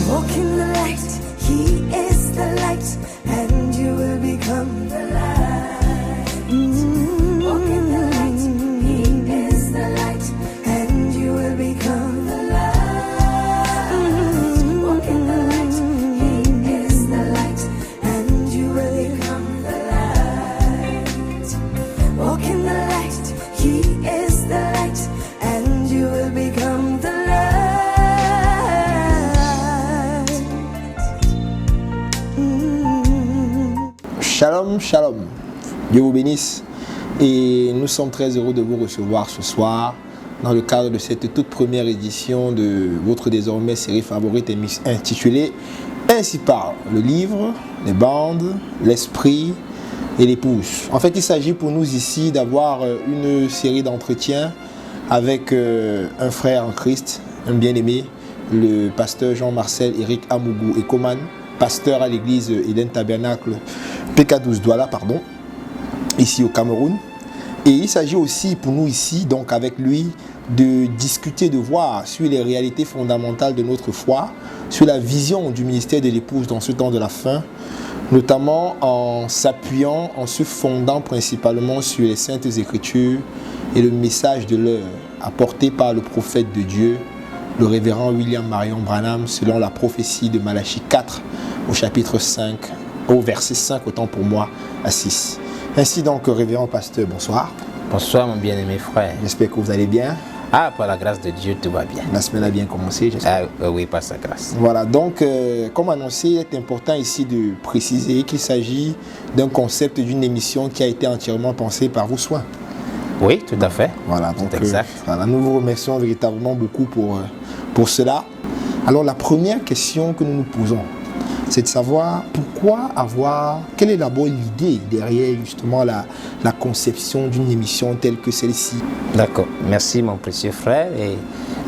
Walk in the light, He is the light, and you will become the light. Walk in the light, He is the light, and you will become the light. Walk in the light, He is the light, and you will become the light. Walk in the light, He is the light, and you will become the light. Shalom, shalom. Dieu vous bénisse. Et nous sommes très heureux de vous recevoir ce soir dans le cadre de cette toute première édition de votre désormais série favorite intitulée Ainsi parle le livre, les bandes, l'esprit et l'épouse. En fait, il s'agit pour nous ici d'avoir une série d'entretiens avec un frère en Christ, un bien-aimé, le pasteur Jean-Marcel Eric Amougou Ekoman, pasteur à l'église Eden Tabernacle PK12 Douala, ici au Cameroun. Et il s'agit aussi pour nous ici, donc avec lui, de discuter, de voir sur les réalités fondamentales de notre foi, sur la vision du ministère de l'épouse dans ce temps de la fin, notamment en s'appuyant, en se fondant principalement sur les Saintes Écritures et le message de l'heure apporté par le prophète de Dieu, le révérend William Marion Branham, selon la prophétie de Malachie 4 au chapitre 5, au verset 5, autant pour moi, à 6. Ainsi donc, révérend pasteur, bonsoir. Bonsoir mon bien-aimé frère. J'espère que vous allez bien. Ah, par la grâce de Dieu, tout va bien. La semaine a bien commencé, j'espère. Oui, par sa grâce. Voilà, donc, comme annoncé, il est important ici de préciser qu'il s'agit d'un concept, d'une émission qui a été entièrement pensée par vos soins. Oui, tout à fait. Voilà, donc exact. Voilà, nous vous remercions véritablement beaucoup pour cela. Alors, la première question que nous nous posons, c'est de savoir quelle est d'abord l'idée derrière justement la conception d'une émission telle que celle-ci. D'accord, merci mon précieux frère et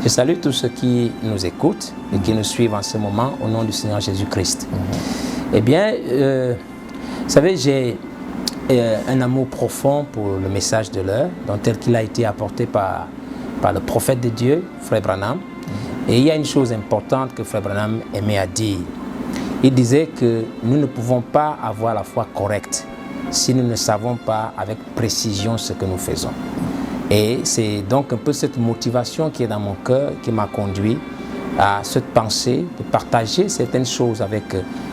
je salue tous ceux qui nous écoutent et qui nous suivent en ce moment au nom du Seigneur Jésus-Christ. Eh bien, vous savez, j'ai un amour profond pour le message de l'heure, tel qu'il a été apporté par le prophète de Dieu, Frère Branham. Et il y a une chose importante que Frère Branham aimait à dire. Il disait que nous ne pouvons pas avoir la foi correcte si nous ne savons pas avec précision ce que nous faisons. Et c'est donc un peu cette motivation qui est dans mon cœur qui m'a conduit à cette pensée de partager certaines choses avec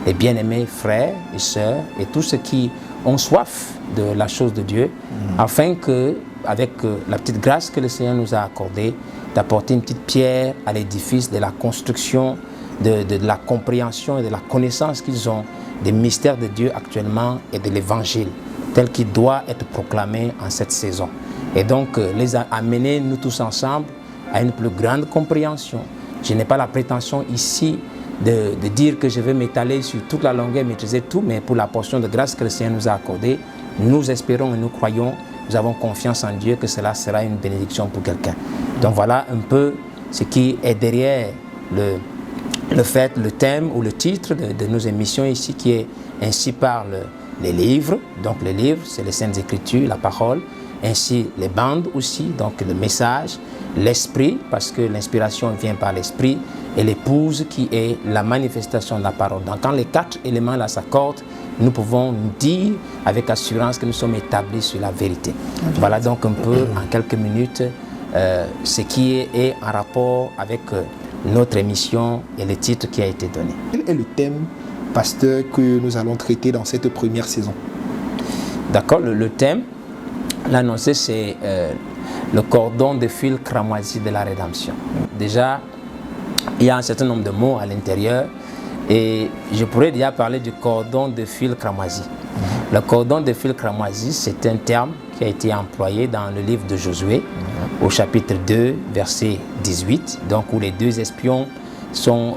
les bien-aimés frères et sœurs et tous ceux qui ont soif de la chose de Dieu, afin que, avec la petite grâce que le Seigneur nous a accordée, d'apporter une petite pierre à l'édifice de la construction, de la compréhension et de la connaissance qu'ils ont des mystères de Dieu actuellement et de l'évangile tel qu'il doit être proclamé en cette saison. Et donc les amener nous tous ensemble à une plus grande compréhension. Je n'ai pas la prétention ici de dire que je vais m'étaler sur toute la longueur, maîtriser tout, mais pour la portion de grâce que le Seigneur nous a accordée, nous espérons et nous croyons, nous avons confiance en Dieu que cela sera une bénédiction pour quelqu'un. Donc voilà un peu ce qui est derrière le thème ou le titre de nos émissions ici qui est Ainsi parlent les livres. Donc les livres, c'est les Saintes Écritures, la parole. Ainsi les bandes aussi, donc le message, l'esprit, parce que l'inspiration vient par l'esprit, et l'épouse qui est la manifestation de la parole. Donc quand les quatre éléments là s'accordent, nous pouvons dire avec assurance que nous sommes établis sur la vérité. Voilà donc un peu en quelques minutes ce qui est en rapport avec notre émission et le titre qui a été donné. Quel est le thème, pasteur, que nous allons traiter dans cette première saison? D'accord, le thème, l'annoncé, c'est le cordon de fil cramoisi de la rédemption. Déjà, il y a un certain nombre de mots à l'intérieur et je pourrais déjà parler du cordon de fil cramoisi. Le cordon de fil cramoisi, c'est un terme qui a été employé dans le livre de Josué, au chapitre 2, verset 18, donc où les deux espions sont,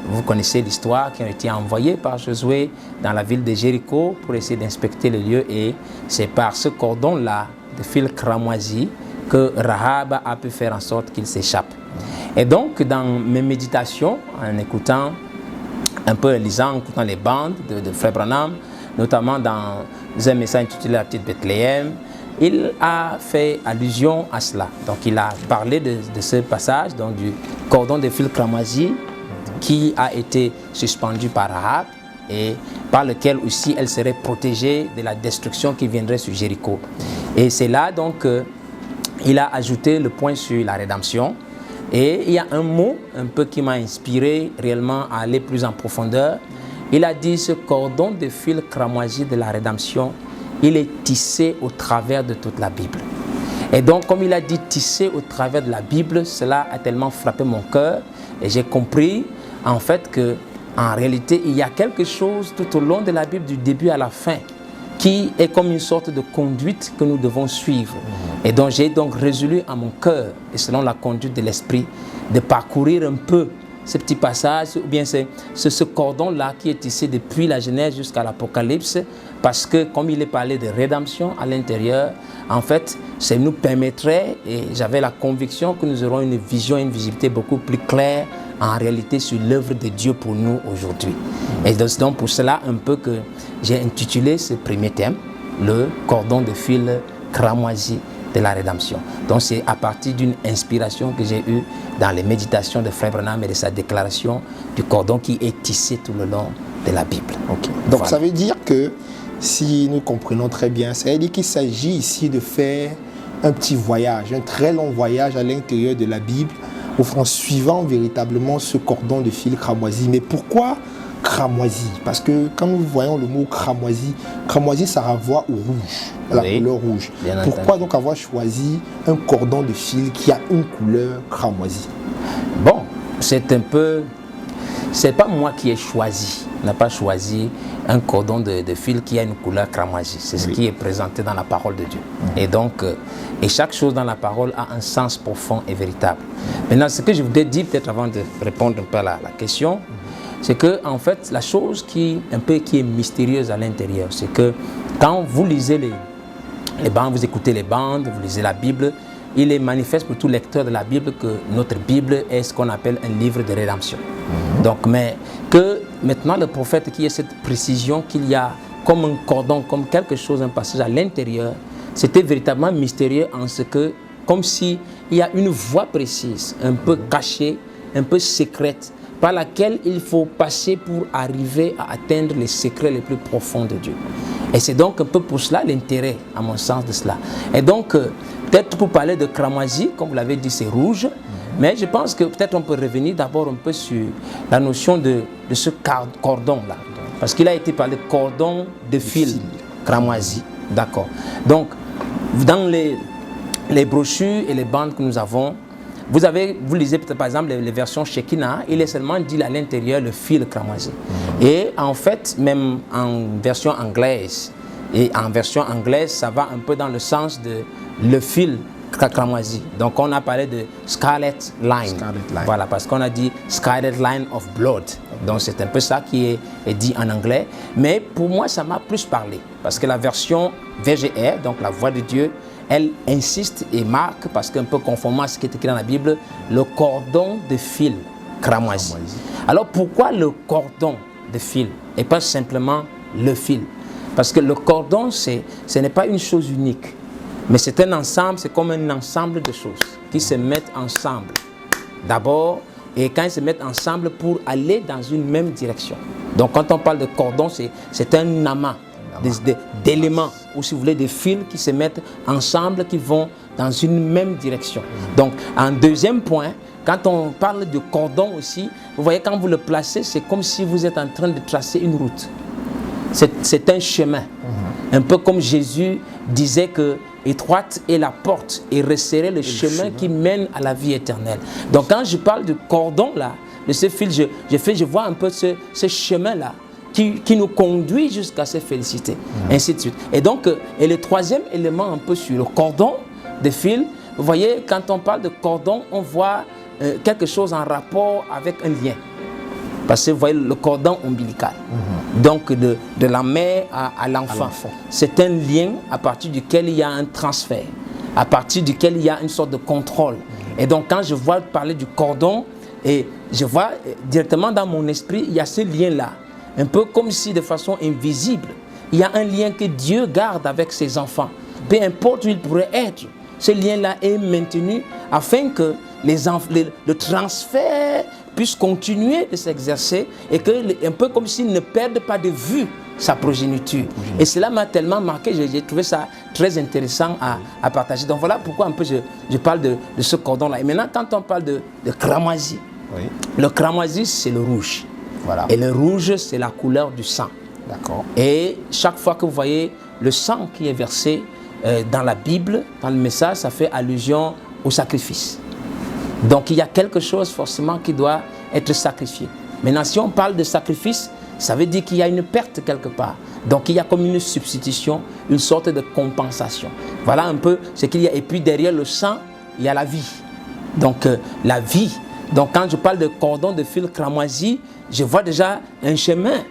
vous connaissez l'histoire, qui ont été envoyés par Josué dans la ville de Jéricho pour essayer d'inspecter le lieu, et c'est par ce cordon-là de fil cramoisi que Rahab a pu faire en sorte qu'il s'échappe. Et donc, dans mes méditations, en écoutant un peu, en écoutant les bandes de Frère Branham, notamment dans un message intitulé La Petite Bethléem, il a fait allusion à cela. Donc il a parlé de ce passage, donc du cordon de fil cramoisi qui a été suspendu par Rahab et par lequel aussi elle serait protégée de la destruction qui viendrait sur Jéricho. Et c'est là donc il a ajouté le point sur la rédemption. Et il y a un mot un peu qui m'a inspiré réellement à aller plus en profondeur. Il a dit: ce cordon de fil cramoisi de la rédemption, il est tissé au travers de toute la Bible. Et donc, comme il a dit tissé au travers de la Bible, cela a tellement frappé mon cœur. Et j'ai compris en fait que en réalité, il y a quelque chose tout au long de la Bible, du début à la fin, qui est comme une sorte de conduite que nous devons suivre. Et donc j'ai donc résolu à mon cœur, et selon la conduite de l'esprit, de parcourir un peu ce petit passage, ou bien ce cordon-là qui est tissé depuis la Genèse jusqu'à l'Apocalypse, parce que comme il est parlé de rédemption à l'intérieur, en fait, ça nous permettrait, et j'avais la conviction que nous aurons une vision, une visibilité beaucoup plus claire en réalité sur l'œuvre de Dieu pour nous aujourd'hui. Et donc pour cela un peu que j'ai intitulé ce premier thème, le cordon de fil cramoisi de la rédemption. Donc c'est à partir d'une inspiration que j'ai eue dans les méditations de Frère Branham et de sa déclaration du cordon qui est tissé tout le long de la Bible. Okay. Donc voilà. Ça veut dire que, si nous comprenons très bien, ça veut dire qu'il s'agit ici de faire un petit voyage, un très long voyage à l'intérieur de la Bible, en suivant véritablement ce cordon de fil cramoisi. Mais pourquoi cramoisi? Parce que quand nous voyons le mot cramoisi, cramoisi ça renvoie au rouge, à la couleur rouge. Pourquoi donc avoir choisi un cordon de fil qui a une couleur cramoisi? Bon, c'est un peu... C'est pas moi qui ai choisi, n'a pas choisi un cordon de fil qui a une couleur cramoisi. C'est ce qui est présenté dans la parole de Dieu. Et donc, et chaque chose dans la parole a un sens profond et véritable. Maintenant, ce que je voudrais dire, peut-être avant de répondre un peu à la question, c'est que en fait, la chose qui est mystérieuse à l'intérieur, c'est que quand vous lisez les bandes, vous écoutez les bandes, vous lisez la Bible, il est manifeste pour tout lecteur de la Bible que notre Bible est ce qu'on appelle un livre de rédemption. Donc, mais que maintenant le prophète qui ait cette précision qu'il y a comme un cordon, comme quelque chose, un passage à l'intérieur, c'était véritablement mystérieux en ce que, comme si il y a une voie précise, un peu cachée, un peu secrète, par laquelle il faut passer pour arriver à atteindre les secrets les plus profonds de Dieu. Et c'est donc un peu pour cela l'intérêt, à mon sens, de cela. Et donc, peut-être pour parler de cramoisi, comme vous l'avez dit, c'est rouge, mais je pense que peut-être on peut revenir d'abord un peu sur la notion de ce cordon-là. Parce qu'il a été parlé de cordon de fil cramoisi. D'accord. Donc, dans les brochures et les bandes que nous avons, vous lisez peut-être par exemple les versions Shekinah, il est seulement dit à l'intérieur le fil cramoisi. Et en fait, même en version anglaise, ça va un peu dans le sens de le fil cramoisi. Donc on a parlé de scarlet line. Voilà, parce qu'on a dit scarlet line of blood. Donc c'est un peu ça qui est dit en anglais. Mais pour moi, ça m'a plus parlé. Parce que la version VGR, donc la voix de Dieu, elle insiste et marque, parce qu'un peu conformément à ce qui est écrit dans la Bible, le cordon de fil cramoisi. Alors pourquoi le cordon de fil et pas simplement le fil? Parce que le cordon, ce n'est pas une chose unique, mais c'est un ensemble, c'est comme un ensemble de choses qui se mettent ensemble. D'abord, et quand ils se mettent ensemble pour aller dans une même direction. Donc quand on parle de cordon, c'est un amas d'éléments, ou si vous voulez des fils qui se mettent ensemble, qui vont dans une même direction. Donc en deuxième point, quand on parle de cordon aussi, vous voyez quand vous le placez, c'est comme si vous êtes en train de tracer une route. C'est un chemin. Un peu comme Jésus disait que étroite est la porte et resserré le chemin qui mène à la vie éternelle. Donc quand je parle du cordon là, de ce fil, je vois un peu ce chemin là qui nous conduit jusqu'à ces félicités, ainsi de suite. Et donc, et le troisième élément un peu sur le cordon de fil, vous voyez, quand on parle de cordon, on voit quelque chose en rapport avec un lien. Parce que vous voyez le cordon ombilical, donc de la mère à l'enfant. C'est un lien à partir duquel il y a un transfert, à partir duquel il y a une sorte de contrôle. Et donc quand je vois parler du cordon, et je vois directement dans mon esprit, il y a ce lien-là, un peu comme si de façon invisible, il y a un lien que Dieu garde avec ses enfants. Peu importe où il pourrait être, ce lien-là est maintenu afin que le transfert puisse continuer de s'exercer et que, un peu comme s'il ne perde pas de vue sa progéniture. Et cela m'a tellement marqué, j'ai trouvé ça très intéressant à partager. Donc voilà pourquoi un peu je parle de ce cordon-là. Et maintenant, quand on parle de cramoisi, le cramoisi, c'est le rouge. Voilà. Et le rouge, c'est la couleur du sang. D'accord. Et chaque fois que vous voyez le sang qui est versé dans la Bible, dans le message, ça fait allusion au sacrifice. Donc il y a quelque chose forcément qui doit être sacrifié. Maintenant, si on parle de sacrifice, ça veut dire qu'il y a une perte quelque part. Donc il y a comme une substitution, une sorte de compensation. Voilà un peu ce qu'il y a. Et puis derrière le sang, il y a la vie. Donc la vie. Donc quand je parle de cordon de fil cramoisi, je vois déjà un chemin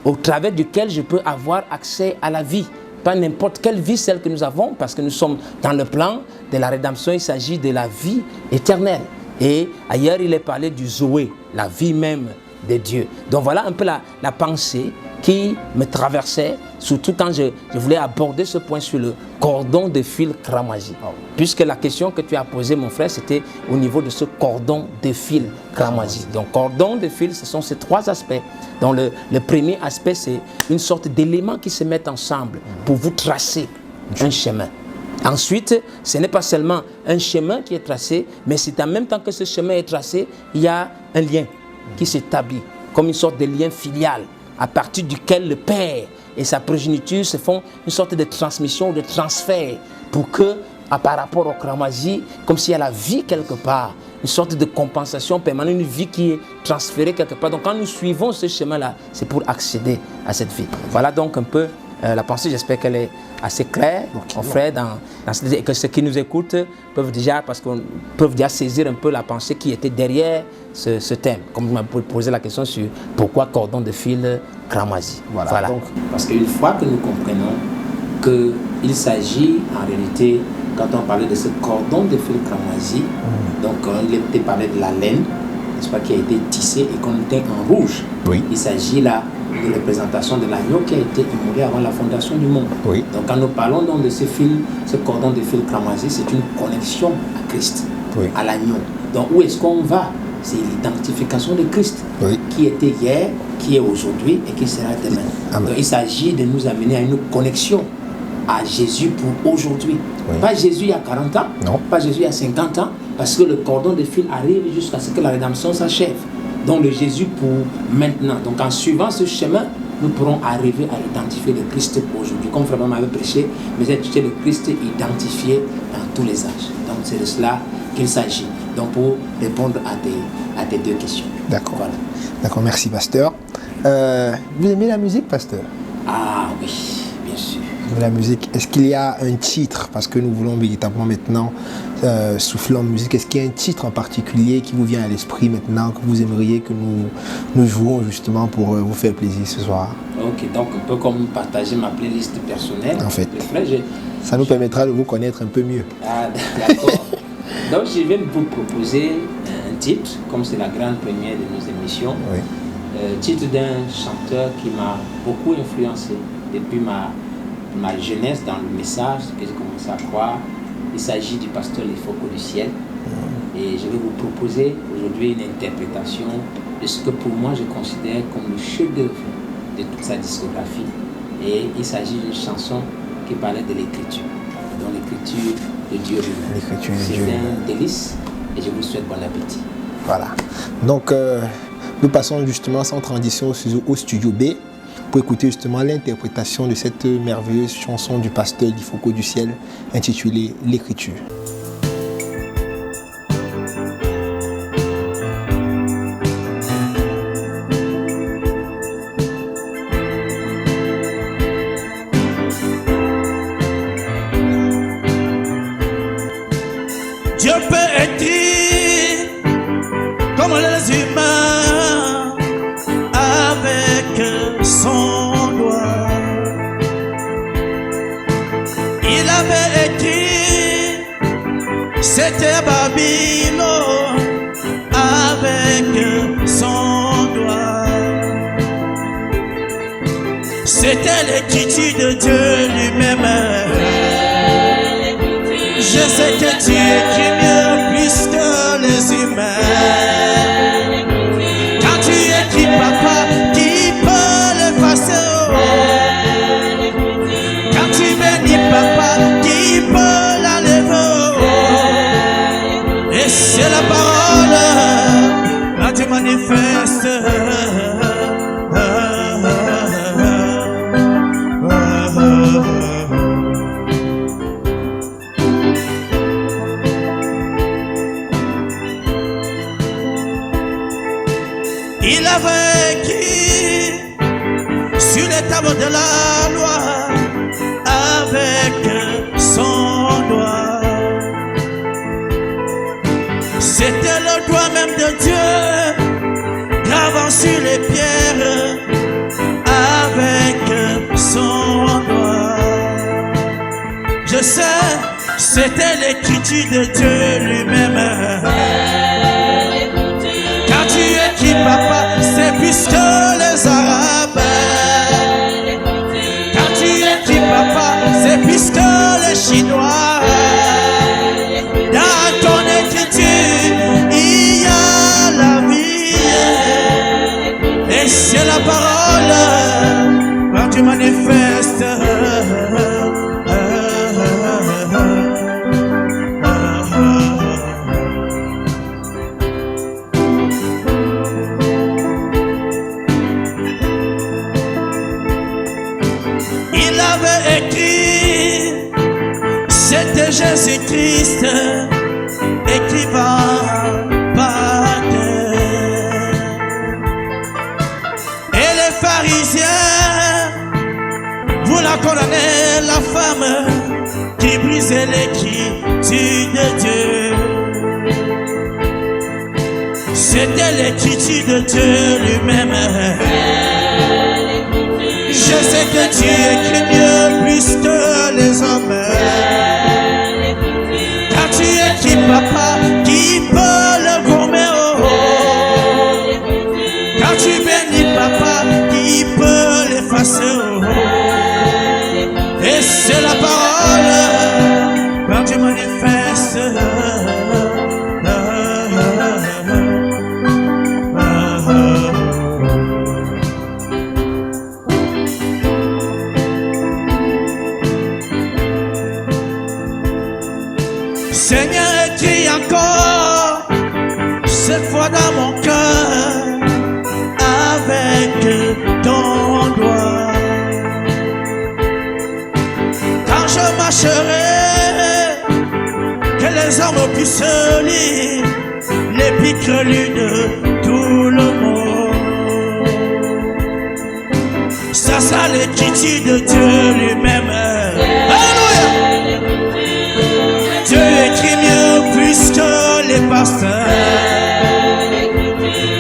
au travers duquel je peux avoir accès à la vie. Pas n'importe quelle vie, celle que nous avons, parce que nous sommes dans le plan de la rédemption, il s'agit de la vie éternelle. Et ailleurs, il est parlé du Zoé, la vie même de Dieu. Donc voilà un peu la pensée qui me traversait, surtout quand je voulais aborder ce point sur le cordon de fil cramoisi. Puisque la question que tu as posée, mon frère, c'était au niveau de ce cordon de fil cramoisi. Donc cordon de fil, ce sont ces trois aspects. Donc le premier aspect, c'est une sorte d'éléments qui se mettent ensemble pour vous tracer un chemin. Ensuite, ce n'est pas seulement un chemin qui est tracé, mais c'est en même temps que ce chemin est tracé, il y a un lien qui s'établit, comme une sorte de lien filial, à partir duquel le père et sa progéniture se font une sorte de transmission, de transfert, pour que, par rapport au cramoisi, comme s'il y a la vie quelque part, une sorte de compensation permanente, une vie qui est transférée quelque part. Donc quand nous suivons ce chemin-là, c'est pour accéder à cette vie. Voilà donc un peu la pensée, j'espère qu'elle est assez claire, mon frère, et que ceux qui nous écoutent peuvent déjà, parce qu'on peuvent déjà saisir un peu la pensée qui était derrière ce thème. Comme vous m'avez posé la question sur pourquoi cordon de fil cramoisi. Voilà. Donc, parce qu'une fois que nous comprenons qu'il s'agit en réalité, quand on parlait de ce cordon de fil cramoisi, donc on était parlé de la laine, n'est-ce pas, qui a été tissée et qu'on était en rouge. Oui. Il s'agit là de représentation de l'agneau qui a été immolé avant la fondation du monde. Oui. Donc quand nous parlons donc de ce cordon de fil cramoisi, c'est une connexion à Christ, à l'agneau. Donc où est-ce qu'on va? C'est l'identification de Christ, qui était hier, qui est aujourd'hui et qui sera demain. Amen. Donc il s'agit de nous amener à une connexion à Jésus pour aujourd'hui. Pas Jésus il y a 40 ans, pas Jésus il y a 50 ans, parce que le cordon de fil arrive jusqu'à ce que la rédemption s'achève. Donc le Jésus pour maintenant. Donc en suivant ce chemin, nous pourrons arriver à identifier le Christ pour aujourd'hui. Comme Frère m'avait prêché, mais c'est le Christ identifié dans tous les âges. Donc c'est de cela qu'il s'agit. Donc pour répondre à tes deux questions. D'accord. Voilà. D'accord, merci pasteur. Vous aimez la musique, pasteur? Ah oui, bien sûr. La musique, est-ce qu'il y a un titre, parce que nous voulons véritablement maintenant souffler en musique, est-ce qu'il y a un titre en particulier qui vous vient à l'esprit maintenant, que vous aimeriez que nous jouons justement pour vous faire plaisir ce soir? Ok, donc un peu comme partager ma playlist personnelle. En fait, ça nous permettra de vous connaître un peu mieux. Ah, d'accord. Donc je vais vous proposer un titre, comme c'est la grande première de nos émissions, titre d'un chanteur qui m'a beaucoup influencé depuis ma jeunesse dans le message que j'ai commencé à croire. Il s'agit du pasteur Les Focaux du Ciel. Et je vais vous proposer aujourd'hui une interprétation de ce que pour moi je considère comme le chef-d'œuvre de toute sa discographie. Et il s'agit d'une chanson qui parlait de l'écriture, donc l'écriture de Dieu lui-même. C'est un délice et je vous souhaite bon appétit. Voilà. Donc nous passons justement sans transition au studio B pour écouter justement l'interprétation de cette merveilleuse chanson du pasteur Les Focaux du Ciel intitulée L'écriture. Dieu peut écrire comme les humains avec son doigt. Il avait écrit, c'était Babylone avec son doigt. C'était l'écriture de Dieu lui-même. Je sais que Dieu écrit mieux plus que les humains. écrit sur les tables de la loi avec son doigt. C'était le doigt même de Dieu, gravant sur les pierres avec son doigt. Je sais, c'était l'écriture de Dieu lui-même. Quand tu écris papa, c'est puisque les Arabes. Quand tu écris papa, c'est puisque les Chinois. Dans ton écriture, il y a la vie. Et c'est la parole quand tu manifestes. Jésus-Christ, écrivant par terre. Et les pharisiens, vous la condamnez, la femme qui brisait l'écriture de Dieu. C'était l'écriture de Dieu lui-même. Je sais que tu écris mieux plus que les hommes. Tu écris papa, qui peut le gommer, oh, oh. Quand tu bénis papa, qui peut l'effacer, oh, oh. Et c'est la parole quand tu manifestes. Seigneur, écris encore cette fois dans mon cœur avec ton doigt. Quand je marcherai, que les hommes puissent lire les piqûres de tout le monde. Ça sera l'écriture de Dieu lui-même. Alléluia. Dieu écrit mieux plus que les pasteurs.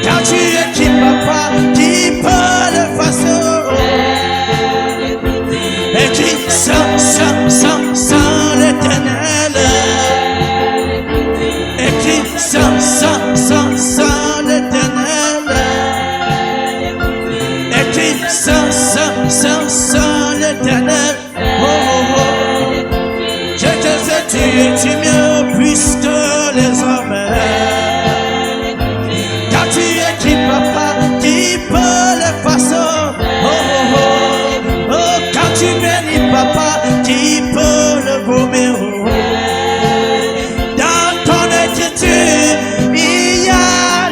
Quand tu écris papa, qui peut le faire? Écris sans l'éternel. Écris sans l'éternel. Écris sans l'éternel. Oh, oh, oh. Tu es mieux plus que les hommes. Quand tu écris papa, qui peut le faire? Oh, oh, oh. Oh, quand tu bénis papa, qui peut le gommer, oh, oh. Dans ton écriture, il y a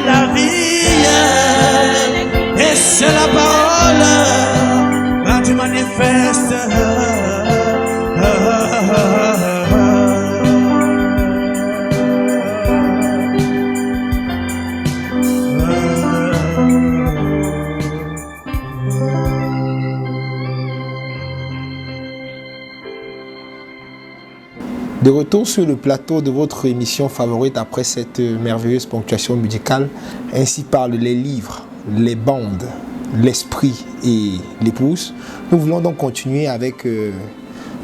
la vie. Et c'est la parole quand tu manifestes. De retour sur le plateau de votre émission favorite après cette merveilleuse ponctuation musicale, ainsi parlent les livres, les bandes, l'esprit et l'épouse. Nous voulons donc continuer avec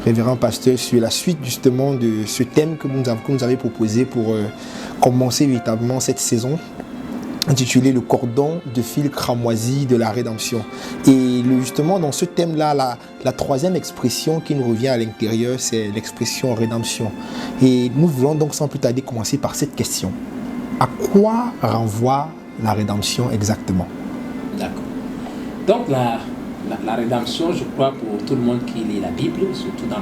Révérend Pasteur sur la suite justement de ce thème que vous avez proposé pour commencer véritablement cette saison, intitulé Le cordon de fil cramoisi de la rédemption. Et justement dans ce thème-là, la troisième expression qui nous revient à l'intérieur, c'est l'expression rédemption. Et nous voulons donc sans plus tarder commencer par cette question. À quoi renvoie la rédemption exactement? D'accord. Donc la rédemption, je crois pour tout le monde qui lit la Bible, surtout dans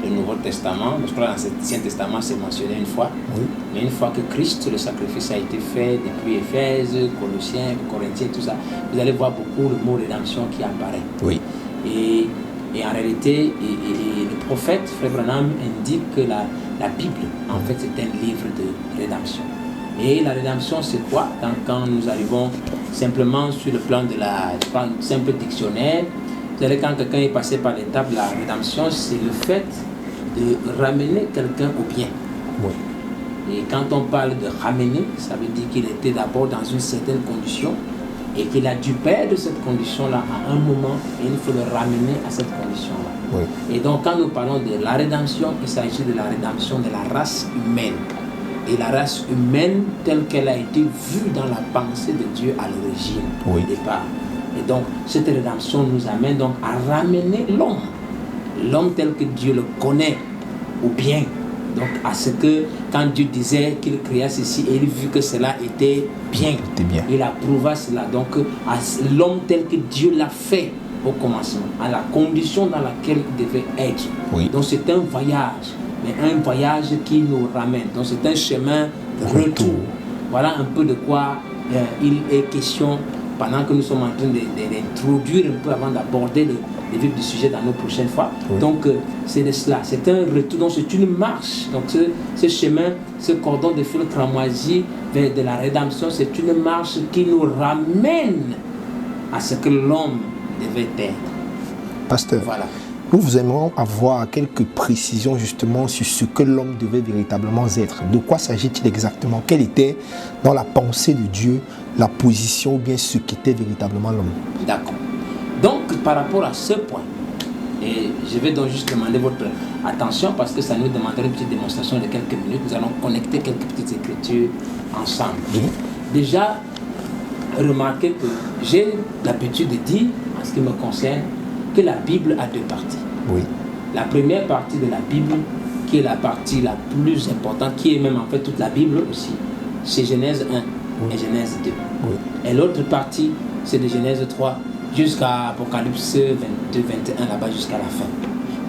le Nouveau Testament, je crois que dans l'Ancien Testament c'est mentionné une fois, oui. Mais une fois que Christ, le sacrifice a été fait, depuis Éphèse, Colossiens, Corinthiens, tout ça, vous allez voir beaucoup le mot rédemption qui apparaît. Oui. Et en réalité, le prophète Frère Branham indique que la Bible, en fait, c'est un livre de rédemption. Et la rédemption, c'est quoi? Quand nous arrivons simplement sur le plan de la simple dictionnaire, vous savez, quand quelqu'un est passé par l'étape de la rédemption, c'est le fait de ramener quelqu'un au bien. Oui. Et quand on parle de ramener, ça veut dire qu'il était d'abord dans une certaine condition et qu'il a dû perdre cette condition-là à un moment et il faut le ramener à cette condition-là. Oui. Et donc quand nous parlons de la rédemption, il s'agit de la rédemption de la race humaine. Et la race humaine telle qu'elle a été vue dans la pensée de Dieu à l'origine, Oui. au départ. Et donc cette rédemption nous amène donc à ramener l'homme tel que Dieu le connaît au bien. Donc à ce que quand Dieu disait qu'il créa ceci et il vit que cela était bien, il approuva cela. Donc à l'homme tel que Dieu l'a fait au commencement, à la condition dans laquelle il devait être. Oui. Donc c'est un voyage, mais un voyage qui nous ramène. Donc c'est un chemin de retour. Voilà un peu de quoi il est question pendant que nous sommes en train d'introduire un peu avant d'aborder le vif du sujet dans nos prochaines fois. Oui. Donc c'est de cela, c'est un retour, donc c'est une marche. Donc ce chemin, ce cordon de fil cramoisi vers de la rédemption, c'est une marche qui nous ramène à ce que l'homme devait être. Pasteur, Voilà. nous aimerions avoir quelques précisions justement sur ce que l'homme devait véritablement être. De quoi s'agit-il exactement? Quelle était dans la pensée de Dieu la position ou bien ce qu'était véritablement l'homme? D'accord. Donc par rapport à ce point, et je vais donc juste demander votre attention parce que ça nous demanderait une petite démonstration de quelques minutes. Nous allons connecter quelques petites écritures ensemble. Oui. Déjà, remarquez que j'ai l'habitude de dire, en ce qui me concerne, que la Bible a deux parties. Oui. La première partie de la Bible, qui est la partie la plus importante, qui est même en fait toute la Bible aussi, c'est Genèse 1 et Genèse 2. Oui. Et l'autre partie, c'est de Genèse 3 jusqu'à Apocalypse 22, 21, là-bas jusqu'à la fin.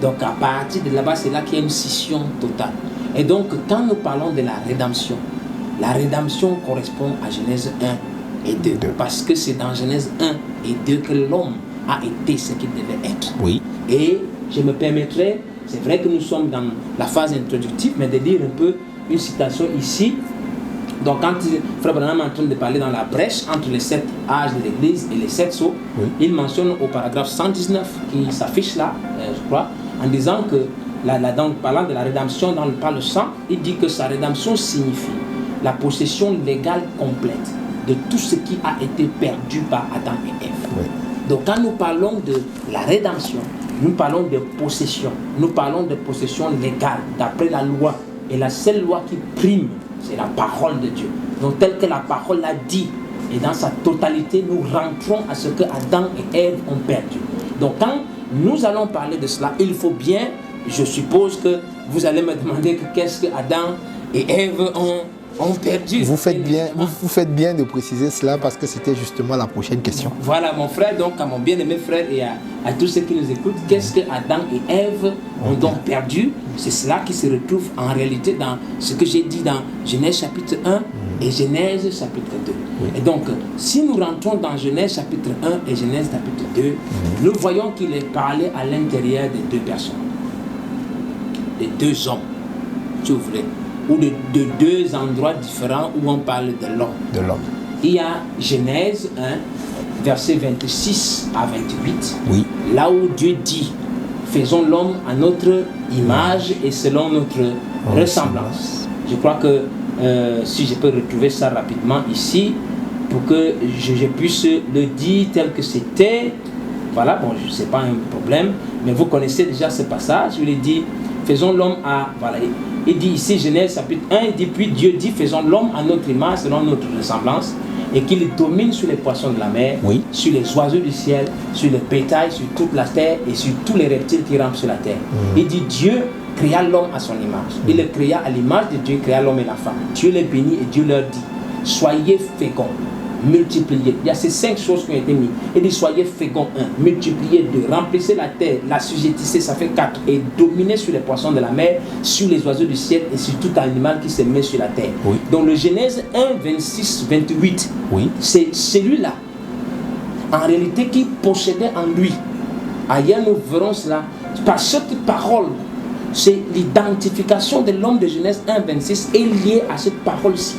Donc à partir de là-bas, c'est là qu'il y a une scission totale. Et donc quand nous parlons de la rédemption correspond à Genèse 1 et 2. Parce que c'est dans Genèse 1 et 2 que l'homme a été ce qu'il devait être. Oui. Et je me permettrai, c'est vrai que nous sommes dans la phase introductive, mais de lire un peu une citation ici. Donc quand Frère Branham est en train de parler dans la brèche entre les 7 âges de l'Église et les 7 sceaux, oui, il mentionne au paragraphe 119 qui s'affiche là, je crois, en disant que, donc, parlant de la rédemption par le sang, il dit que sa rédemption signifie la possession légale complète de tout ce qui a été perdu par Adam et Ève. Oui. Donc quand nous parlons de la rédemption, nous parlons de possession, nous parlons de possession légale d'après la loi. Et la seule loi qui prime, c'est la parole de Dieu. Donc telle que la parole l'a dit, et dans sa totalité, nous rentrons à ce que Adam et Ève ont perdu. Donc quand nous allons parler de cela, il faut bien, je suppose que vous allez me demander qu'est-ce que Adam et Ève ont perdu. Vous faites bien de préciser cela parce que c'était justement la prochaine question. Voilà mon frère, donc à mon bien-aimé frère et à tous ceux qui nous écoutent, qu'est-ce que Adam et Ève ont donc perdu? C'est cela qui se retrouve en réalité dans ce que j'ai dit dans Genèse chapitre 1 et Genèse chapitre 2. Oui. Et donc, si nous rentrons dans Genèse chapitre 1 et Genèse chapitre 2, nous voyons qu'il est parlé à l'intérieur de deux personnes, de deux hommes, si vous voulez, ou de deux endroits différents où on parle de l'homme. Il y a Genèse 1, versets 26 à 28, oui, là où Dieu dit « Faisons l'homme à notre image et selon notre ressemblance ». Je crois que si je peux retrouver ça rapidement ici, pour que je puisse le dire tel que c'était, voilà, bon, c'est pas un problème, mais vous connaissez déjà ce passage, où il dit « Faisons l'homme à... » voilà. Il dit ici, Genèse chapitre 1, il dit, puis Dieu dit, faisons l'homme à notre image, selon notre ressemblance, et qu'il domine sur les poissons de la mer, oui, sur les oiseaux du ciel, sur le bétail, sur toute la terre, et sur tous les reptiles qui rampent sur la terre. Il dit, Dieu créa l'homme à son image. Il le créa à l'image de Dieu, créa l'homme et la femme. Dieu les bénit et Dieu leur dit, soyez féconds, multipliez. Il y a ces 5 choses qui ont été mises. Il dit, soyez féconds, 1, multipliez 2, remplissez la terre, la sujettissez, ça fait 4, et dominez sur les poissons de la mer, sur les oiseaux du ciel et sur tout animal qui se met sur la terre. Oui. Donc le Genèse 1, 26, 28, oui, c'est celui-là, en réalité, qui possédait en lui. Ailleurs, nous verrons cela. Par cette parole, c'est l'identification de l'homme de Genèse 1, 26 est liée à cette parole-ci.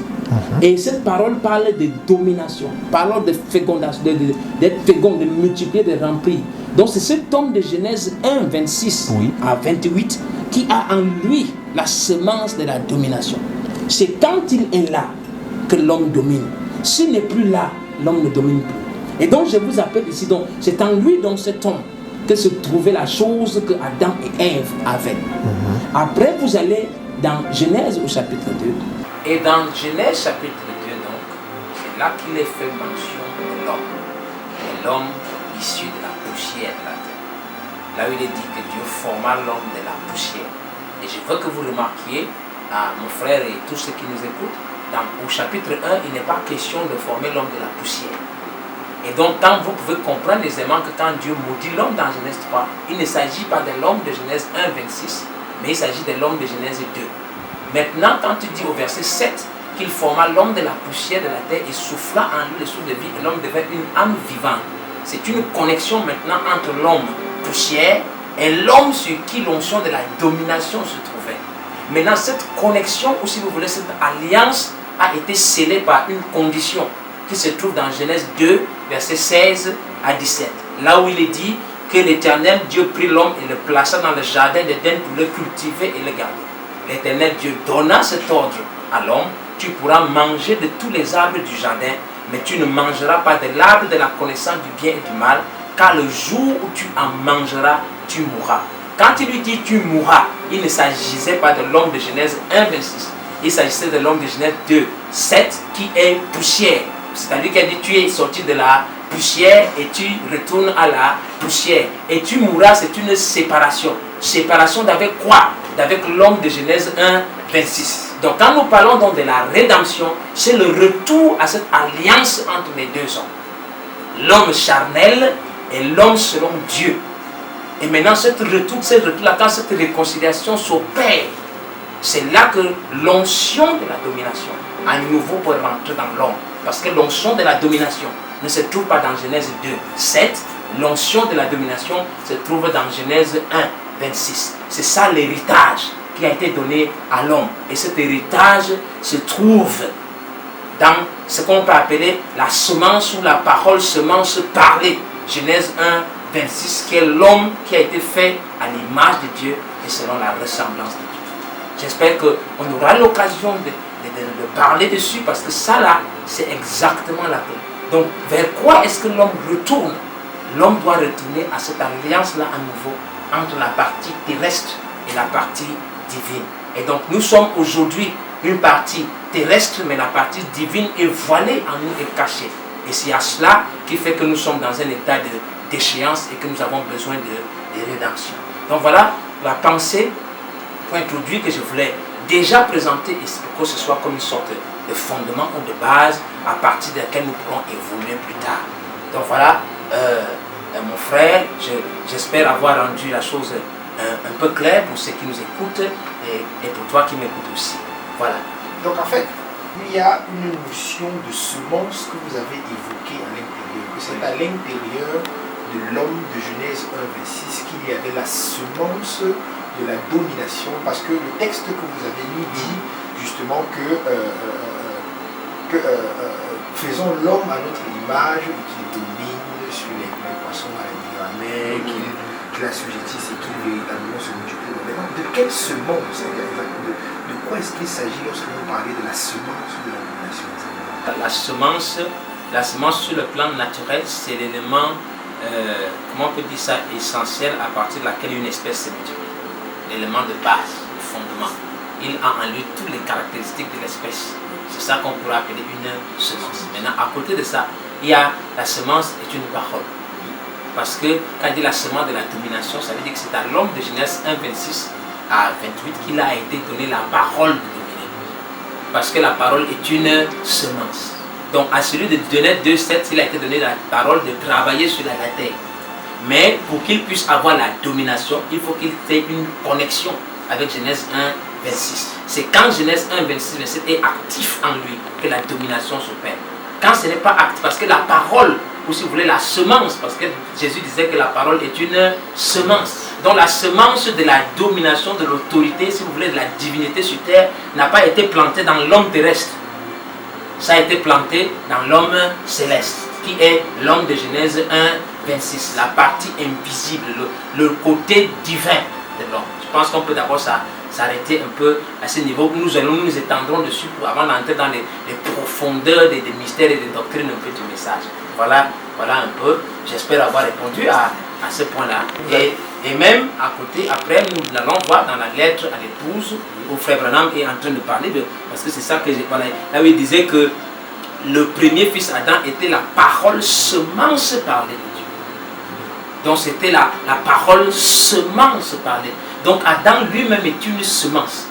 Et cette parole parle de domination, parle de fécondation, d'être fécond, de multiplier, de remplir. Donc c'est cet homme de Genèse 1, 26 à 28 qui a en lui la semence de la domination. C'est quand il est là que l'homme domine. S'il n'est plus là, l'homme ne domine plus. Et donc je vous appelle ici, donc c'est en lui, dans cet homme, que se trouvait la chose que Adam et Ève avaient. Après, vous allez dans Genèse au chapitre 2. Et dans Genèse chapitre 2, donc, c'est là qu'il est fait mention de l'homme. Et l'homme issu de la poussière de la terre. Là où il est dit que Dieu forma l'homme de la poussière. Et je veux que vous remarquiez, mon frère et tous ceux qui nous écoutent, au chapitre 1, il n'est pas question de former l'homme de la poussière. Et donc, quand vous pouvez comprendre aisément que quand Dieu maudit l'homme dans Genèse 3, il ne s'agit pas de l'homme de Genèse 1, 26, mais il s'agit de l'homme de Genèse 2. Maintenant, quand il dit au verset 7 qu'il forma l'homme de la poussière de la terre et souffla en lui le souffle de vie, et l'homme devint une âme vivante. C'est une connexion maintenant entre l'homme poussière et l'homme sur qui l'onction de la domination se trouvait. Maintenant, cette connexion, ou si vous voulez, cette alliance a été scellée par une condition qui se trouve dans Genèse 2, versets 16 à 17. Là où il est dit que l'Éternel Dieu prit l'homme et le plaça dans le jardin d'Éden pour le cultiver et le garder. L'Éternel Dieu donna cet ordre à l'homme: tu pourras manger de tous les arbres du jardin, mais tu ne mangeras pas de l'arbre de la connaissance du bien et du mal, car le jour où tu en mangeras, tu mourras. Quand il lui dit tu mourras, il ne s'agissait pas de l'homme de Genèse 1, 26. Il s'agissait de l'homme de Genèse 2, 7, qui est poussière. C'est-à-dire qu'il a dit tu es sorti de la poussière et tu retournes à la poussière. Et tu mourras, c'est une séparation. Séparation d'avec quoi? D'avec l'homme de Genèse 1, 26. Donc quand nous parlons donc de la rédemption, c'est le retour à cette alliance entre les deux hommes. L'homme charnel et l'homme selon Dieu. Et maintenant, ce retour-là, quand cette réconciliation s'opère, c'est là que l'onction de la domination, à nouveau, peut rentrer dans l'homme. Parce que l'onction de la domination ne se trouve pas dans Genèse 2, 7. L'onction de la domination se trouve dans Genèse 1, 26. C'est ça l'héritage qui a été donné à l'homme. Et cet héritage se trouve dans ce qu'on peut appeler la semence ou la parole semence parlée. Genèse 1, 26, qui est l'homme qui a été fait à l'image de Dieu et selon la ressemblance de Dieu. J'espère qu'on aura l'occasion de parler dessus, parce que ça là, c'est exactement la clé. Donc, vers quoi est-ce que l'homme retourne? L'homme doit retourner à cette alliance-là à nouveau entre la partie terrestre et la partie divine. Et donc, nous sommes aujourd'hui une partie terrestre, mais la partie divine est voilée en nous et cachée. Et c'est à cela qui fait que nous sommes dans un état d'échéance et que nous avons besoin de rédemption. Donc voilà la pensée pour introduire que je voulais déjà présenter, et pour que ce soit comme une sorte de fondement ou de base à partir de laquelle nous pourrons évoluer plus tard. Donc voilà, mon frère, j'espère avoir rendu la chose un peu claire pour ceux qui nous écoutent et pour toi qui m'écoutes aussi. Voilà. Donc en fait, il y a une notion de semence que vous avez évoquée à l'intérieur, que c'est à l'intérieur de l'homme de Genèse 1, 26 qu'il y avait la semence de la domination, parce que le texte que vous avez lu dit justement que faisons l'homme à notre image, qu'il domine sur les poissons à la mer, qu'il assujettisse et qu'il véritablement se multiplie dans les mains. De quelle semence, de quoi est-ce qu'il s'agit lorsque vous parlez de la semence de la domination? La semence sur le plan naturel, c'est l'élément, comment on peut dire ça, essentiel à partir de laquelle une espèce se multiplie. L'élément de base, le fondement. Il a en lui toutes les caractéristiques de l'espèce. C'est ça qu'on pourrait appeler une semence. Maintenant, à côté de ça, il y a la semence est une parole. Parce que quand il dit la semence de la domination, ça veut dire que c'est à l'homme de Genèse 1, 26 à 28 qu'il a été donné la parole de dominer. Parce que la parole est une semence. Donc à celui de Genèse 2, 7, il a été donné la parole de travailler sur la terre. Mais pour qu'il puisse avoir la domination, il faut qu'il ait une connexion avec Genèse 1, 26. C'est quand Genèse 1, 26, 27 est actif en lui que la domination s'opère. Quand ce n'est pas actif, parce que la parole, ou si vous voulez la semence, parce que Jésus disait que la parole est une semence. Donc la semence de la domination, de l'autorité, si vous voulez, de la divinité sur terre, n'a pas été plantée dans l'homme terrestre. ça a été planté dans l'homme céleste, qui est l'homme de Genèse 1, 26, la partie invisible, le côté divin de l'homme. Je pense qu'on peut d'abord s'arrêter un peu à ce niveau. Nous allons nous étendrons dessus avant d'entrer dans les profondeurs des mystères et des doctrines un peu du message. Voilà un peu. J'espère avoir répondu à ce point-là. Et même à côté, après, nous allons voir dans la lettre à l'épouse où Frère Branham est en train de parler parce que c'est ça que j'ai parlé. Là où il disait que le premier fils Adam était la parole semence parlée de Dieu. Donc c'était la parole semence parlée. Donc Adam lui-même est une semence.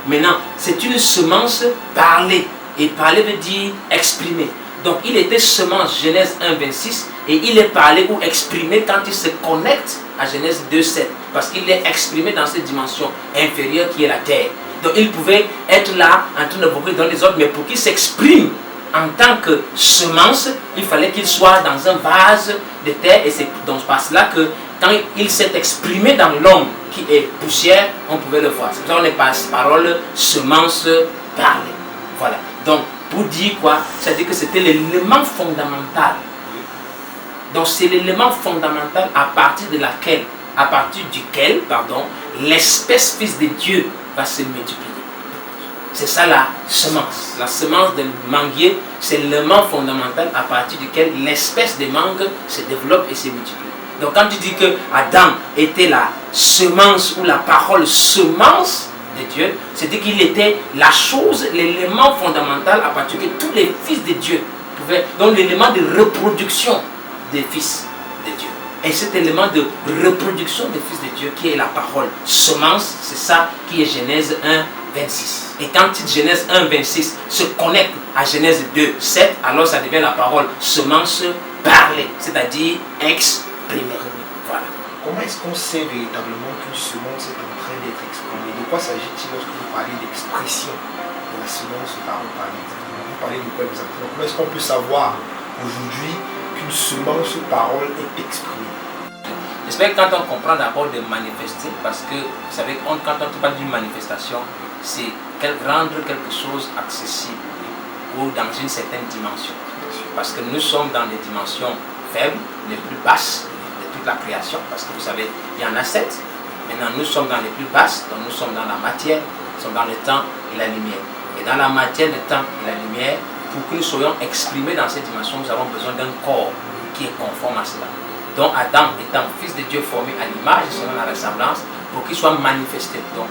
Maintenant, c'est une semence parlée. Et parler veut dire exprimer. Donc il était semence, Genèse 1, 26, et il est parlé ou exprimé quand il se connecte à Genèse 2, 7. Parce qu'il est exprimé dans cette dimension inférieure qui est la terre. Donc il pouvait être là en train de brûler dans les autres, mais pour qu'il s'exprime en tant que semence, il fallait qu'il soit dans un vase de terre. Et c'est dans ce vase-là que quand il s'est exprimé dans l'homme qui est poussière, on pouvait le voir. C'est pour ça qu'on est par parole semence parlée. Voilà. Donc, pour dire quoi? C'est-à-dire que c'était l'élément fondamental. Donc, c'est l'élément fondamental à partir duquel, l'espèce fils de Dieu va se multiplier. C'est ça la semence. La semence de manguier, c'est l'élément fondamental à partir duquel l'espèce de mangue se développe et se multiplie. Donc quand tu dis que Adam était la semence ou la parole semence de Dieu, c'est-à-dire qu'il était la chose, l'élément fondamental à partir duquel tous les fils de Dieu pouvaient, donc l'élément de reproduction des fils de Dieu. Et cet élément de reproduction des fils de Dieu qui est la parole semence, c'est ça qui est Genèse 1, 26. Et quand Genèse 1, 26 se connecte à Genèse 2, 7, alors ça devient la parole semence parlée, c'est-à-dire exprimée. Voilà. Comment est-ce qu'on sait véritablement qu'une semence est en train d'être exprimée? De quoi s'agit-il lorsque vous parlez d'expression de la semence par parler? Vous parlez de quoi exactement? Comment est-ce qu'on peut savoir aujourd'hui qu'une semence parole est exprimée? J'espère que quand on comprend d'abord de manifester, parce que vous savez, quand on parle d'une manifestation, c'est rendre quelque chose accessible ou dans une certaine dimension. Parce que nous sommes dans les dimensions faibles, les plus basses de toute la création. Parce que vous savez, il y en a 7. Maintenant, nous sommes dans les plus basses, donc nous sommes dans la matière, nous sommes dans le temps et la lumière. Et dans la matière, le temps et la lumière, pour que nous soyons exprimés dans cette dimension, nous avons besoin d'un corps qui est conforme à cela. Donc Adam étant fils de Dieu formé à l'image, selon la ressemblance, pour qu'il soit manifesté. Donc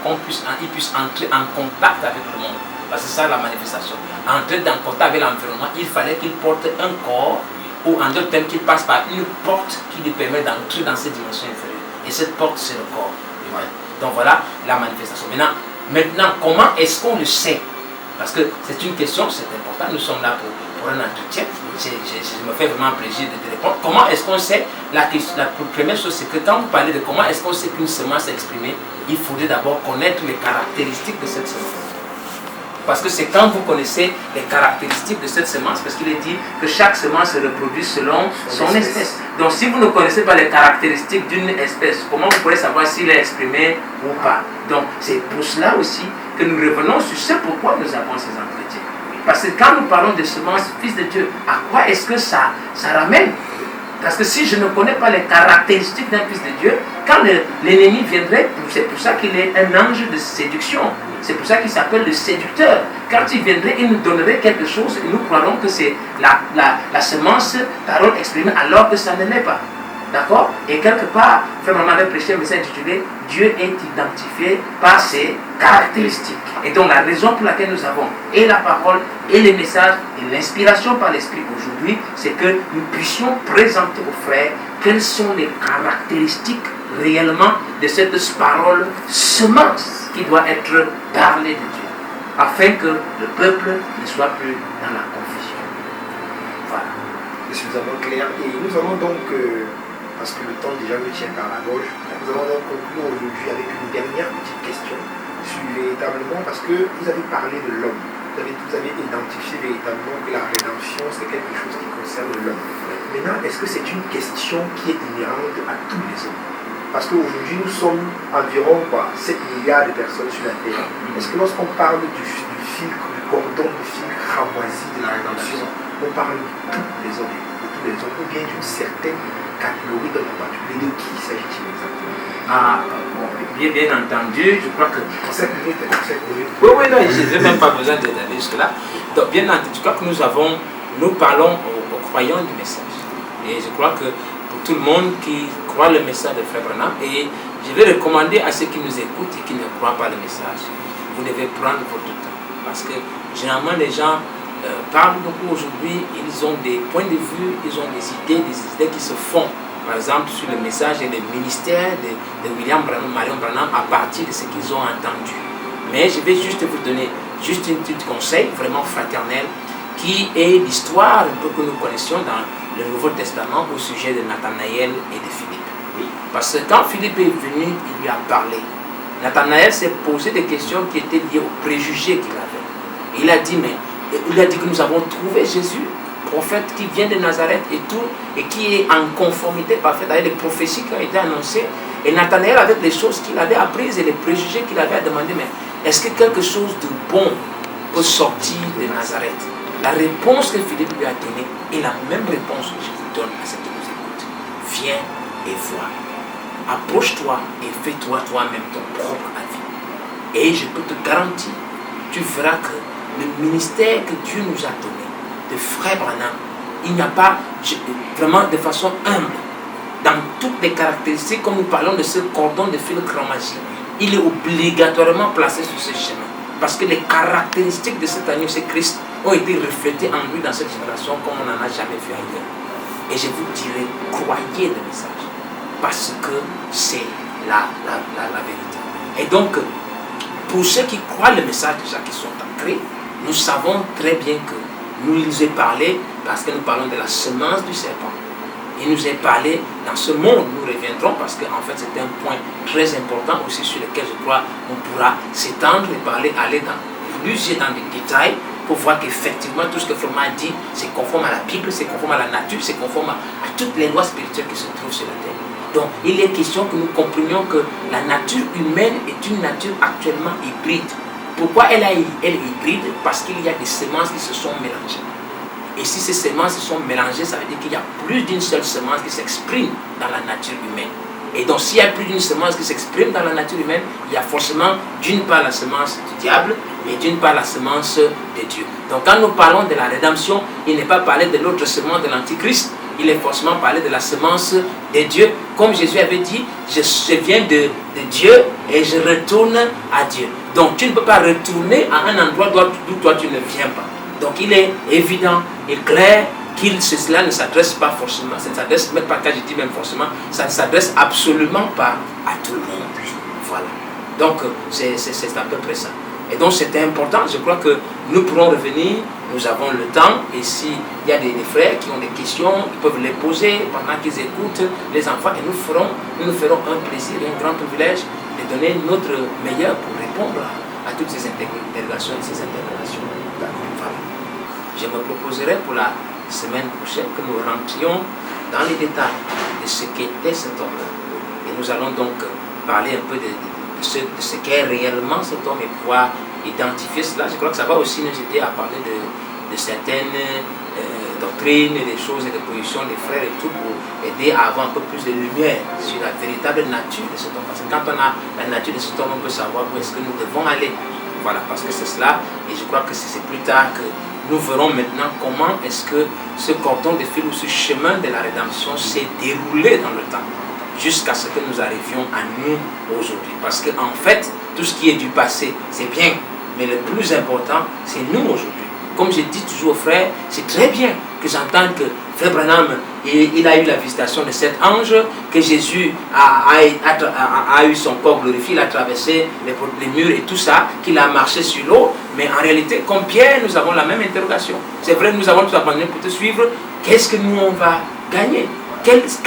il puisse entrer en contact avec le monde. Parce que c'est ça la manifestation. Entrer en contact avec l'environnement, il fallait qu'il porte un corps, ou en d'autres termes, qu'il passe par une porte qui lui permet d'entrer dans cette dimension inférieure. Et cette porte, c'est le corps. Donc voilà la manifestation. Maintenant, comment est-ce qu'on le sait? Parce que c'est une question, c'est important, nous sommes là pour un entretien. Je me fais vraiment plaisir de te répondre. Comment est-ce qu'on sait? La première chose, c'est que quand vous parlez de comment est-ce qu'on sait qu'une semence est exprimée, il faudrait d'abord connaître les caractéristiques de cette semence. Parce que c'est quand vous connaissez les caractéristiques de cette semence, parce qu'il est dit que chaque semence se reproduit selon son espèce. Donc si vous ne connaissez pas les caractéristiques d'une espèce, comment vous pourrez savoir s'il est exprimé ou pas? Donc c'est pour cela aussi que nous revenons sur ce pourquoi nous avons ces entretiens. Parce que quand nous parlons de semences, fils de Dieu, à quoi est-ce que ça ramène? Parce que si je ne connais pas les caractéristiques d'un fils de Dieu, quand l'ennemi viendrait, c'est pour ça qu'il est un ange de séduction. C'est pour ça qu'il s'appelle le séducteur. Quand il viendrait, il nous donnerait quelque chose et nous croirons que c'est la semence, parole exprimée, alors que ça ne l'est pas. D'accord? Et quelque part, Frère Maman avait prêché un message intitulé Dieu est identifié par ses caractéristiques. Et donc la raison pour laquelle nous avons et la parole et les messages et l'inspiration par l'Esprit aujourd'hui, c'est que nous puissions présenter aux frères quelles sont les caractéristiques réellement de cette parole semence qui doit être parlée de Dieu, afin que le peuple ne soit plus dans la confusion. Voilà. C'est suffisamment clair. Et nous allons donc, parce que le temps déjà me tient par la gorge, nous allons donc conclure aujourd'hui avec une dernière petite question sur véritablement, parce que vous avez parlé de l'homme. Vous avez identifié véritablement que la rédemption, c'est quelque chose qui concerne l'homme. Maintenant, est-ce que c'est une question qui est inhérente à tous les hommes? Parce qu'aujourd'hui, nous sommes environ 7 milliards de personnes sur la Terre. Est-ce que lorsqu'on parle du fil cordon de fil cramoisi de la rédemption, on parle de tous les hommes, ou bien d'une certaine catégorie d'hommes en particulier. De qui s'agit-il exactement? Bien entendu, je crois que... Cette minute. Oui, non, je n'ai même pas besoin d'aller jusque-là. Donc, bien entendu, je crois que nous parlons aux croyants du message. Et je crois que pour tout le monde qui croit le message de Frère Branham, et je vais recommander à ceux qui nous écoutent et qui ne croient pas le message, vous devez prendre votre temps. Parce que généralement, les gens parlent beaucoup aujourd'hui, ils ont des points de vue, ils ont des idées qui se font. Par exemple, sur le message et le ministère de William Branham, Marion Branham, à partir de ce qu'ils ont entendu. Mais je vais juste vous donner juste un petit conseil vraiment fraternel qui est l'histoire un peu que nous connaissions dans le Nouveau Testament au sujet de Nathanaël et de Philippe. Oui. Parce que quand Philippe est venu, il lui a parlé. Nathanaël s'est posé des questions qui étaient liées aux préjugés qu'il avait. Il a dit que nous avons trouvé Jésus, prophète qui vient de Nazareth et tout, et qui est en conformité parfaite avec les prophéties qui ont été annoncées. Et Nathanaël, avec les choses qu'il avait apprises et les préjugés qu'il avait demandé, mais est-ce que quelque chose de bon peut sortir de Nazareth? La réponse que Philippe lui a donnée est la même réponse que je vous donne à ceux qui nous écoutent. Viens et vois. Approche-toi et fais-toi toi-même ton propre avis. Et je peux te garantir, tu verras que le ministère que Dieu nous a donné, de Frère Branham, il n'y a pas, vraiment de façon humble, dans toutes les caractéristiques, comme nous parlons de ce cordon de fil chromagie, il est obligatoirement placé sur ce chemin. Parce que les caractéristiques de cet agneau, ce Christ, ont été reflétées en lui dans cette génération comme on n'en a jamais vu ailleurs. Et je vous dirai, croyez le message, parce que c'est la vérité. Et donc, pour ceux qui croient le message déjà, qui sont ancrés, nous savons très bien que nous nous est parlé, parce que nous parlons de la semence du serpent. Il nous est parlé dans ce monde, nous reviendrons parce qu'en fait c'est un point très important aussi sur lequel je crois on pourra s'étendre et parler, aller dans des détails pour voir qu'effectivement tout ce que Froment dit, c'est conforme à la Bible, c'est conforme à la nature, c'est conforme à toutes les lois spirituelles qui se trouvent sur la terre. Donc il est question que nous comprenions que la nature humaine est une nature actuellement hybride. Pourquoi elle est hybride? Parce qu'il y a des semences qui se sont mélangées. Et si ces semences se sont mélangées, ça veut dire qu'il y a plus d'une seule semence qui s'exprime dans la nature humaine. Et donc s'il y a plus d'une semence qui s'exprime dans la nature humaine, il y a forcément d'une part la semence du diable et d'une part la semence de Dieu. Donc quand nous parlons de la rédemption, il n'est pas parlé de l'autre semence de l'antichrist, il est forcément parlé de la semence de Dieu. Comme Jésus avait dit, je viens de Dieu et je retourne à Dieu. Donc tu ne peux pas retourner à un endroit d'où toi tu ne viens pas. Donc il est évident et clair cela ne s'adresse pas forcément, ça ne s'adresse même pas, quand je dis même forcément, ça ne s'adresse absolument pas à tout le monde. Voilà. Donc c'est à peu près ça. Et donc c'était important, je crois que nous pourrons revenir, nous avons le temps, et s'il y a des frères qui ont des questions, ils peuvent les poser pendant qu'ils écoutent les enfants, et nous nous ferons un plaisir et un grand privilège de donner notre meilleur pour répondre à toutes ces interrogations et ces interpellations. Voilà. Je me proposerai pour la semaine prochaine que nous rentrions dans les détails de ce qu'était cet homme. Et nous allons donc parler un peu de ce qu'est réellement cet homme et pouvoir identifier cela. Je crois que ça va aussi nous aider à parler de certaines doctrines, des choses et des positions des frères et tout, pour aider à avoir un peu plus de lumière sur la véritable nature de cet homme. Parce que quand on a la nature de cet homme, on peut savoir où est-ce que nous devons aller. Voilà, parce que c'est cela, et je crois que c'est plus tard que nous verrons maintenant comment est-ce que ce cordon de fil ou ce chemin de la rédemption s'est déroulé dans le temps, jusqu'à ce que nous arrivions à nous aujourd'hui. Parce qu'en fait, tout ce qui est du passé, c'est bien, mais le plus important, c'est nous aujourd'hui. Comme je dis toujours aux frères, c'est très bien que j'entende que Frère Branham, il a eu la visitation de cet ange, que Jésus a eu son corps glorifié, il a traversé les murs et tout ça, qu'il a marché sur l'eau. Mais en réalité, comme Pierre, nous avons la même interrogation. C'est vrai, nous avons tout abandonné pour te suivre. Qu'est-ce que nous on va gagner?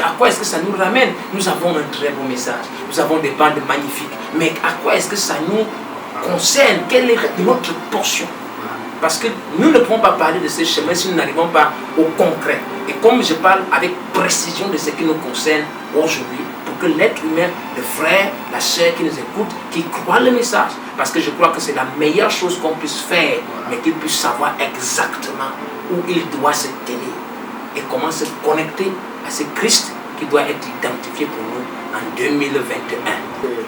À quoi est-ce que ça nous ramène? Nous avons un très beau message. Nous avons des bandes magnifiques. Mais à quoi est-ce que ça nous concerne? Quelle est notre portion? Parce que nous ne pouvons pas parler de ce chemin si nous n'arrivons pas au concret. Et comme je parle avec précision de ce qui nous concerne aujourd'hui, pour que l'être humain, le frère, la sœur qui nous écoute, qui croit le message, parce que je crois que c'est la meilleure chose qu'on puisse faire, mais qu'il puisse savoir exactement où il doit se tenir et comment se connecter à ce Christ qui doit être identifié pour nous en 2021.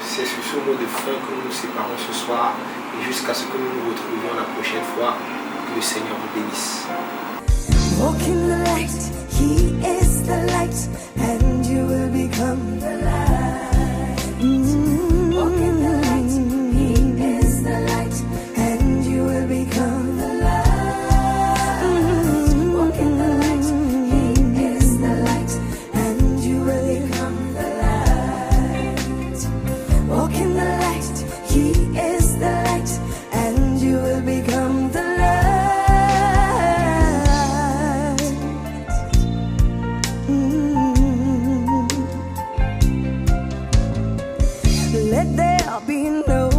C'est sur ce mot de fin que nous nous séparons ce soir et jusqu'à ce que nous nous retrouvions la prochaine fois. Que le Seigneur vous bénisse. Walk in the light, He is the light, and you will become the light. Walk in the light, He is the light, and you will become the light. Walk in the light, He is the light, and you will become the light. Walk in the light, He is the light, and you will become the light. Let there be no